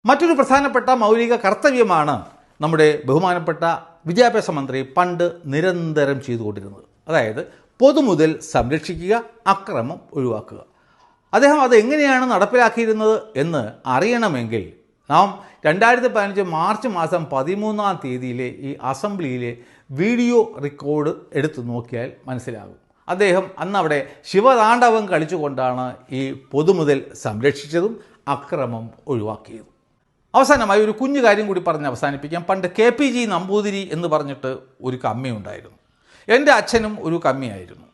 മറ്റൊരു പ്രധാനപ്പെട്ട മൗലിക കർത്തവ്യമാണ് നമ്മുടെ ബഹുമാനപ്പെട്ട വിദ്യാഭ്യാസ മന്ത്രി പണ്ട് നിരന്തരം ചെയ്തുകൊണ്ടിരുന്നത്. അതായത് പൊതുമുതൽ സംരക്ഷിക്കുക, അക്രമം ഒഴിവാക്കുക. അദ്ദേഹം അത് എങ്ങനെയാണ് നടപ്പിലാക്കിയിരുന്നത് എന്ന് അറിയണമെങ്കിൽ നാം 2015 മാർച്ച് മാസം 13-ാം തീയതിയിലെ ഈ അസംബ്ലിയിലെ വീഡിയോ റെക്കോർഡ് എടുത്തു നോക്കിയാൽ മനസ്സിലാകും. അദ്ദേഹം അന്നവിടെ ശിവതാണ്ഡവം കളിച്ചുകൊണ്ടാണ് ഈ പൊതുമുതൽ സംരക്ഷിച്ചതും അക്രമം ഒഴിവാക്കിയതും. അവസാനമായി ഒരു കുഞ്ഞു കാര്യം കൂടി പറഞ്ഞ് അവസാനിപ്പിക്കാം. പണ്ട് KPG നമ്പൂതിരി എന്ന് പറഞ്ഞിട്ട് ഒരു കമ്മിയുണ്ടായിരുന്നു. എൻ്റെ അച്ഛനും ഒരു കമ്മിയായിരുന്നു.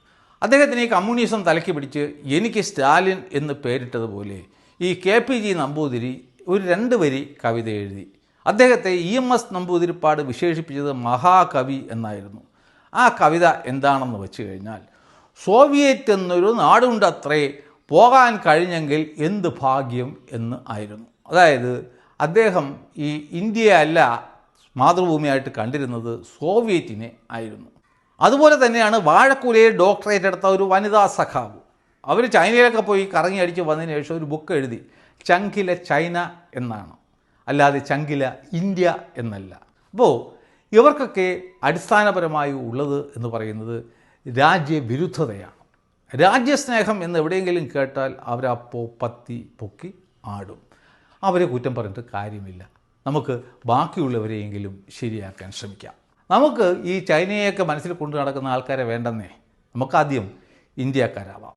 അദ്ദേഹത്തിന് ഈ കമ്മ്യൂണിസം തലയ്ക്ക് പിടിച്ച് എനിക്ക് സ്റ്റാലിൻ എന്ന് പേരിട്ടതുപോലെ ഈ KPG നമ്പൂതിരി ഒരു 2 വരി കവിത എഴുതി. അദ്ദേഹത്തെ EMS നമ്പൂതിരിപ്പാട് വിശേഷിപ്പിച്ചത് മഹാകവി എന്നായിരുന്നു. ആ കവിത എന്താണെന്ന് വെച്ച് കഴിഞ്ഞാൽ, സോവിയറ്റ് എന്നൊരു നാടുണ്ടത്രേ, പോകാൻ കഴിഞ്ഞെങ്കിൽ എന്ത് ഭാഗ്യം എന്ന് ആയിരുന്നു. അതായത് അദ്ദേഹം ഈ ഇന്ത്യയെ അല്ല മാതൃഭൂമിയായിട്ട് കണ്ടിരുന്നത്, സോവിയറ്റിനെ ആയിരുന്നു. അതുപോലെ തന്നെയാണ് വാഴക്കുലയിൽ ഡോക്ടറേറ്റ് എടുത്ത ഒരു വനിതാ സഖാവ്. അവർ ചൈനയിലൊക്കെ പോയി കറങ്ങി അടിച്ച് വന്നതിന് ശേഷം ഒരു ബുക്ക് എഴുതി. ചങ്കില ചൈന എന്നാണ്, അല്ലാതെ ചങ്കില ഇന്ത്യ എന്നല്ല. അപ്പോൾ ഇവർക്കൊക്കെ അടിസ്ഥാനപരമായി ഉള്ളത് എന്ന് പറയുന്നത് രാജ്യവിരുദ്ധതയാണ്. രാജ്യസ്നേഹം എന്ന് എവിടെയെങ്കിലും കേട്ടാൽ അവരപ്പോൾ പത്തി പൊക്കി ആടും. അവരെ കുറ്റം പറഞ്ഞിട്ട് കാര്യമില്ല. നമുക്ക് ബാക്കിയുള്ളവരെയെങ്കിലും ശരിയാക്കാൻ ശ്രമിക്കാം. നമുക്ക് ഈ ചൈനയൊക്കെ മനസ്സിൽ കൊണ്ടു നടക്കുന്ന ആൾക്കാരെ വേണ്ടെന്നേ. നമുക്കാദ്യം ഇന്ത്യക്കാരാവാം.